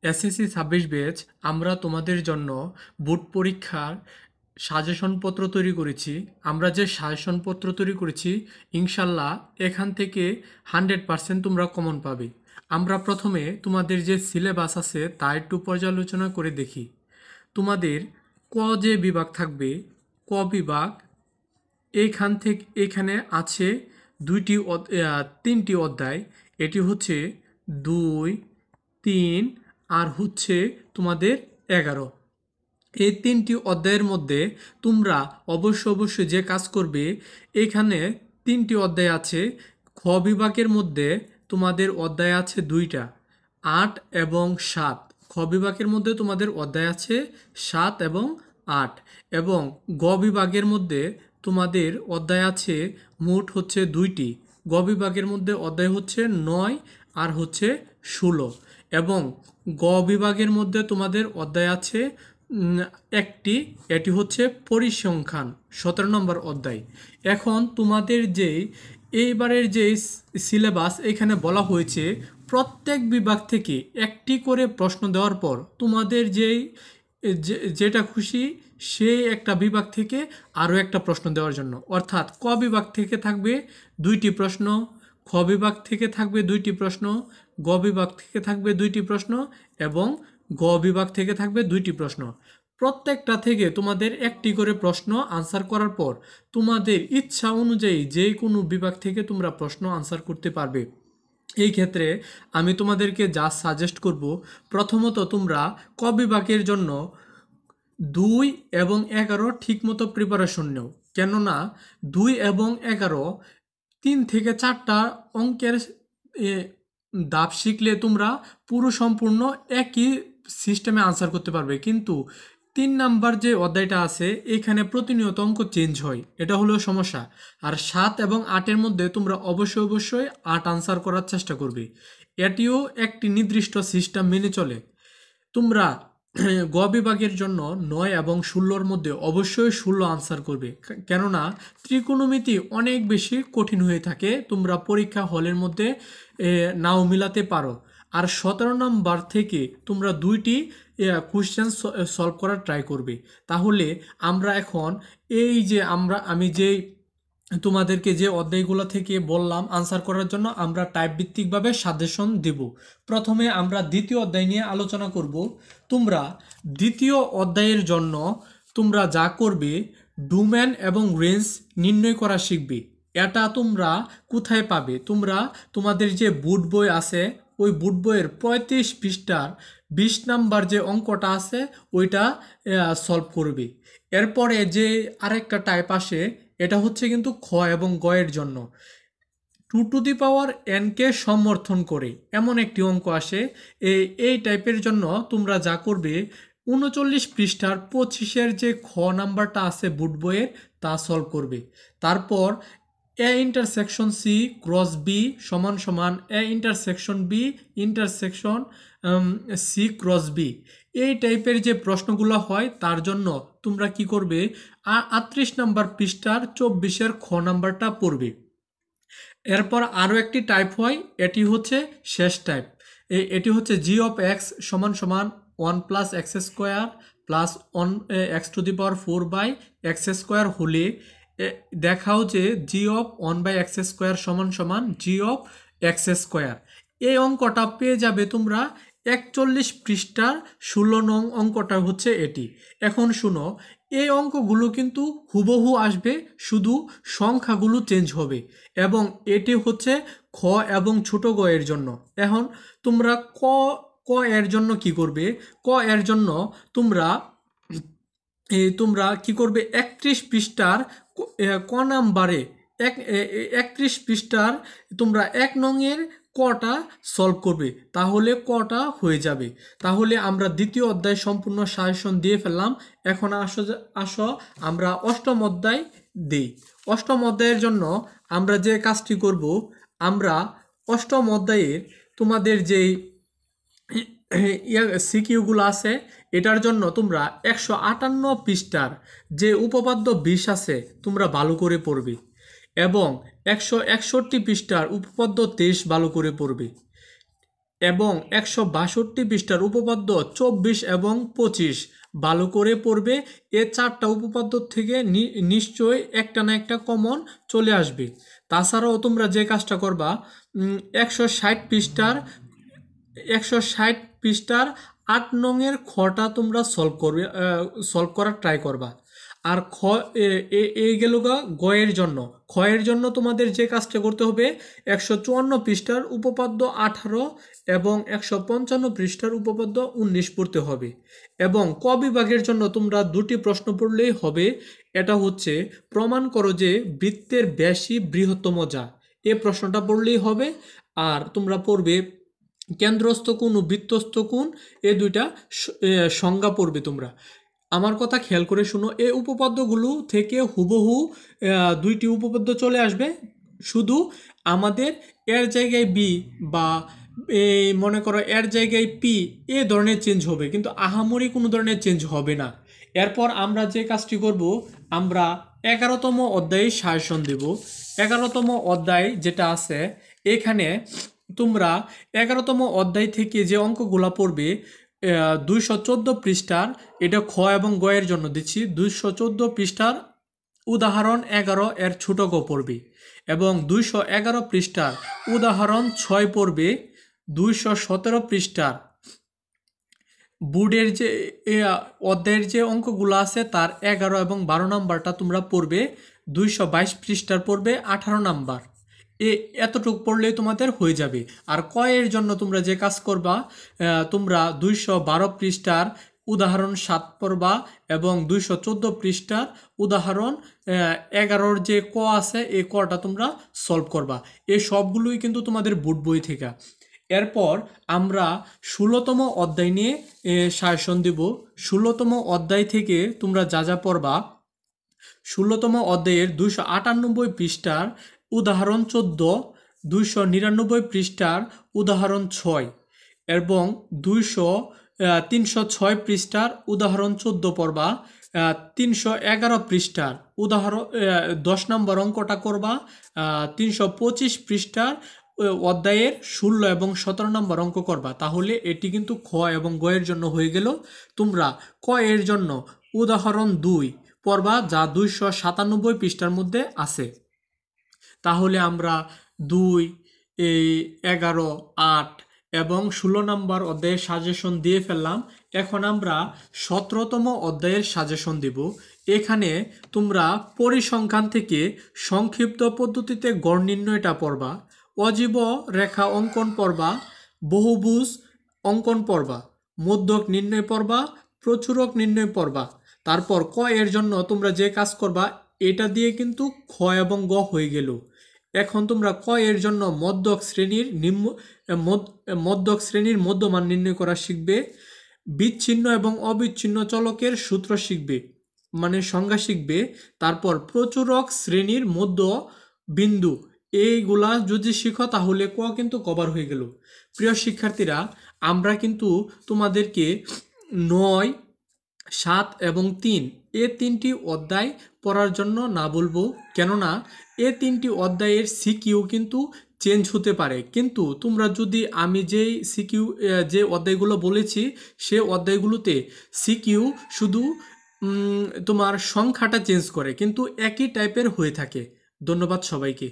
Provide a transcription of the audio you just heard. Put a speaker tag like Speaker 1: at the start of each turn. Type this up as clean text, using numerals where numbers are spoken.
Speaker 1: SSC 26 batch আমরা তোমাদের জন্য বোর্ড পরীক্ষার সাজেশনপত্র তৈরি করেছি। আমরা যে সাজেশনপত্র তৈরি করেছি ইনশাল্লাহ এখান থেকে 100% তোমরা কমন পাবে। আমরা প্রথমে তোমাদের যে সিলেবাস আছে তা একটু পর্যালোচনা করে দেখি। তোমাদের ক যে বিভাগ থাকবে, ক বিভাগ এইখান থেকে এখানে আছে তিনটি অধ্যায়। এটি হচ্ছে 2, 3 আর হচ্ছে তোমাদের 11। এই তিনটি অধ্যায়ের মধ্যে তোমরা অবশ্যই যে কাজ করবে, এখানে তিনটি অধ্যায় আছে। খ বিভাগের মধ্যে তোমাদের অধ্যায় আছে 2টা, 8 এবং 7। খ বিভাগের মধ্যে তোমাদের অধ্যায় আছে 7 এবং 8। এবং গ বিভাগের মধ্যে তোমাদের অধ্যায় আছে মোট হচ্ছে 2টি। গ বিভাগের মধ্যে অধ্যায় হচ্ছে 9 আর হচ্ছে 16। এবং গ বিভাগের মধ্যে তোমাদের অধ্যায় আছে একটি, এটি হচ্ছে পরিসংখ্যান 17 নম্বর অধ্যায়। এখন তোমাদের যে এইবারের যে সিলেবাস এখানে বলা হয়েছে, প্রত্যেক বিভাগ থেকে একটি করে প্রশ্ন দেওয়ার পর তোমাদের যেটা খুশি সেই একটা বিভাগ থেকে আরও একটা প্রশ্ন দেওয়ার জন্য, অর্থাৎ ক বিভাগ থেকে থাকবে 2টি প্রশ্ন, খ বিভাগ থেকে থাকবে 2টি প্রশ্ন, গ বিভাগ থেকে থাকবে 2টি প্রশ্ন এবং গ বিভাগ থেকে থাকবে 2টি প্রশ্ন। প্রত্যেকটা থেকে তোমাদের একটি করে প্রশ্ন আনসার করার পর তোমাদের ইচ্ছা অনুযায়ী যে কোনো বিভাগ থেকে তোমরা প্রশ্ন আনসার করতে পারবে। এই ক্ষেত্রে আমি তোমাদেরকে যা সাজেস্ট করব, প্রথমত তোমরা ক বিভাগের জন্য 2 এবং 11 ঠিকমতো প্রিপারেশন নেও। কেননা 2 এবং 11 3 থেকে 4টা অঙ্কের এ, ধাপ শিখলে তোমরা পুরো সম্পূর্ণ একই সিস্টেমে আনসার করতে পারবে। কিন্তু 3 নাম্বার যে অধ্যায়টা আছে এখানে প্রতিনিয়ত অঙ্ক চেঞ্জ হয়, এটা হলো সমস্যা। আর 7 এবং 8-এর মধ্যে তোমরা অবশ্যই 8 আনসার করার চেষ্টা করবে। এটিও একটি নির্দিষ্ট সিস্টেম মেনে চলে। তোমরা গ বিভাগের জন্য 9 এবং 16-র মধ্যে অবশ্যই 16 আনসার করবে। কেননা ত্রিকোণমিতি অনেক বেশি কঠিন হয়ে থাকে, তোমরা পরীক্ষা হলের মধ্যে নাও মিলাতে পারো। আর 17 নম্বর থেকে তোমরা 2টি কোশ্চেন সলভ করার ট্রাই করবে। তাহলে আমরা এখন আমি যে তোমাদেরকে যে অধ্যায়গুলো থেকে বললাম আনসার করার জন্য, আমরা টাইপ ভিত্তিকভাবে সাজেশন দেব। প্রথমে আমরা দ্বিতীয় অধ্যায় নিয়ে আলোচনা করব। তোমরা দ্বিতীয় অধ্যায়ের জন্য তোমরা যা করবে, ডোমেন এবং রেঞ্জ নির্ণয় করা শিখবে। এটা তোমরা কোথায় পাবে? তোমরা তোমাদের যে বুট বই আছে ওই বুট বইয়ের 35 পৃষ্ঠার 20 নাম্বার যে অঙ্কটা আছে ওইটা সলভ করবে। এরপরে যে আরেকটা টাইপ আসে, এটা হচ্ছে কিন্তু খ এবং গ এর জন্য 2n কে সমর্থন করে এমন একটি অঙ্ক আসে। এই টাইপের জন্য তোমরা যা করবে, 39 পৃষ্ঠার 25-এর যে খ নাম্বারটা আছে বুট বইয়ের তা সলভ করবে। তারপর A intersection C cross B সমান সমান A intersection B intersection C cross B, এই টাইপের যে প্রশ্নগুলো হয় তার জন্য তোমরা কি করবে, 38 নম্বর পৃষ্ঠার 24-এর খ নাম্বারটা পড়বে। এরপর আরও একটি টাইপ হয়, এটি হচ্ছে শেষ টাইপ। এটি হচ্ছে জি অফ এক্স সমান সমান 1 plus x square plus 1 x to the power 4 by x square হলে দেখাও যে g of 1 by x square সমান সমান জি অফ এক্স স্কোয়ার। এই অঙ্কটা পেয়ে যাবে তোমরা 41 পৃষ্ঠার 16 নং অঙ্কটা হচ্ছে এটি। এখন শুনো, এই অঙ্কগুলো কিন্তু হুবহু আসবে, শুধু সংখ্যাগুলো চেঞ্জ হবে। এবং এটি হচ্ছে খ এবং ছোট গ এর জন্য। এখন তোমরা ক এর জন্য কি করবে? ক এর জন্য তোমরা কি করবে, 31 পৃষ্ঠার ক নাম্বারে 31 পৃষ্ঠার তোমরা 1 নং এর কটা সলভ করবে, তাহলে কটা হয়ে যাবে। তাহলে আমরা দ্বিতীয় অধ্যায় সম্পূর্ণ সাজেশন দিয়ে ফেললাম। এখন আসো আমরা অষ্টম অধ্যায় দিই। অষ্টম অধ্যায়ের জন্য আমরা যে কাজটি করব, আমরা অষ্টম অধ্যায়ের তোমাদের যেই সিকিউগুলো আছে এটার জন্য তোমরা 158 পৃষ্ঠার যে উপপাদ্য 20 আছে তোমরা ভালো করে পড়বে এবং 161 পৃষ্ঠার উপপাদ্য 23 ভালো করে পড়বে। এবং 162 পৃষ্ঠার উপপাদ্য 24 এবং 25 ভালো করে পড়বে। এ 4টা উপপাদ্য থেকে নিশ্চয়ই একটা না একটা কমন চলে আসবে। তাছাড়াও তোমরা যে কাজটা করবা 160 পৃষ্ঠার 8 নংয়ের খটা তোমরা সলভ করার ট্রাই করবা। আর এই গেল গয়ের জন্য। ক্ষয়ের জন্য তোমাদের যে কাজটা করতে হবে 154 পৃষ্ঠার উপপাদ্য 18 এবং 155 পৃষ্ঠার উপপাদ্য 19 পড়তে হবে। এবং ক বিভাগের জন্য তোমরা 2টি প্রশ্ন পড়লেই হবে। এটা হচ্ছে প্রমাণ করো যে বৃত্তের ব্যাসই বৃহত্তম যা, এই প্রশ্নটা পড়লেই হবে। আর তোমরা পড়বে কেন্দ্রস্থ কোণ ও বৃত্তস্থ কোণ, এই দুইটা সংজ্ঞা পড়বে তোমরা। আমার কথা খেয়াল করে শুনো, এই উপপাদ্যগুলো থেকে হুবহু 2টি উপপাদ্য চলে আসবে। শুধু আমাদের এর জায়গায় বি বা এই মনে করো এর জায়গায় পি এ ধরনের চেঞ্জ হবে, কিন্তু আহামরি কোনো ধরনের চেঞ্জ হবে না। এরপর আমরা যে কাজটি করব, আমরা 11তম অধ্যায়ে সাজেশন দেব। 11তম অধ্যায় যেটা আছে এখানে তোমরা 11তম অধ্যায় থেকে যে অঙ্কগুলা পড়বে 214 পৃষ্ঠার, এটা খ এবং গ এর জন্য দিচ্ছি, 214 পৃষ্ঠার উদাহরণ 11 এর ছোট গ পড়বে এবং 211 পৃষ্ঠার উদাহরণ 6 পড়বে। 217 পৃষ্ঠার বোর্ডের যে অধ্যায়ের যে অঙ্কগুলো আছে তার 11 এবং 12 নাম্বারটা তোমরা পড়বে। 222 পৃষ্ঠার পড়বে 18 নাম্বার। এতটুকু পড়লেই তোমাদের হয়ে যাবে। আর ক এর জন্য তোমরা যে কাজ করবা, তোমরা 212 পৃষ্ঠার উদাহরণ 7 পড়বা এবং 214 পৃষ্ঠার উদাহরণ 11 যে ক আছে এই কটা তোমরা সলভ করবা। এই সবগুলোই কিন্তু তোমাদের বোর্ড বই থেকে। এরপর আমরা 16তম অধ্যায় নিয়ে সাজেশন দেব। 16তম অধ্যায় থেকে তোমরা যা যা পড়বা, 16তম অধ্যায়ের 298 পৃষ্ঠার উদাহরণ 14, 299 পৃষ্ঠার উদাহরণ 6 এবং 306 পৃষ্ঠার উদাহরণ 14 পড়বা। 311 পৃষ্ঠার উদাহরণ 10 নম্বর অঙ্কটা করবা। 325 পৃষ্ঠার অধ্যায়ের 16 এবং 17 নম্বর অঙ্ক করবা। তাহলে এটি কিন্তু খ এবং গ এর জন্য হয়ে গেল। তোমরা ক এর জন্য উদাহরণ 2 পড়বা, যা 297 পৃষ্ঠার মধ্যে আছে। তাহলে আমরা 2, 11, 8 এবং 16 নম্বর অধ্যায়ের সাজেশন দিয়ে ফেললাম। এখন আমরা 17তম অধ্যায়ের সাজেশন দেব। এখানে তোমরা পরিসংখ্যান থেকে সংক্ষিপ্ত পদ্ধতিতে গড় নির্ণয়টা পড়বা, অজীব রেখা অঙ্কন পড়বা, বহুভুজ অঙ্কন পড়বা, মধ্যক নির্ণয় পড়বা, প্রচুরক নির্ণয় পড়বা। তারপর ক এর জন্য তোমরা যে কাজ করবা, এটা দিয়ে কিন্তু খ এবং গ হয়ে গেল। এখন তোমরা ক এর জন্য মধ্যক শ্রেণীর মধ্যমান নির্ণয় করা শিখবে, বিচ্ছিন্ন এবং অবিচ্ছিন্ন চলকের সূত্র শিখবে, মানে সংজ্ঞা শিখবে। তারপর প্রচুরক শ্রেণীর মধ্য বিন্দু, এইগুলা যদি শিখো তাহলে ক কিন্তু কভার হয়ে গেল। প্রিয় শিক্ষার্থীরা, আমরা কিন্তু তোমাদেরকে 9, 7 এবং 3 এই 3টি অধ্যায় পড়ার জন্য না বলবো, কেননা এই 3টি অধ্যায়ের সিকিউ কিন্তু চেঞ্জ হতে পারে। কিন্তু তোমরা যদি আমি যেই সিকিউ যে অধ্যায়গুলো বলেছি সে অধ্যায়গুলোতে সিকিউ শুধু তোমার সংখ্যাটা চেঞ্জ করে, কিন্তু একই টাইপের হয়ে থাকে। ধন্যবাদ সবাইকে।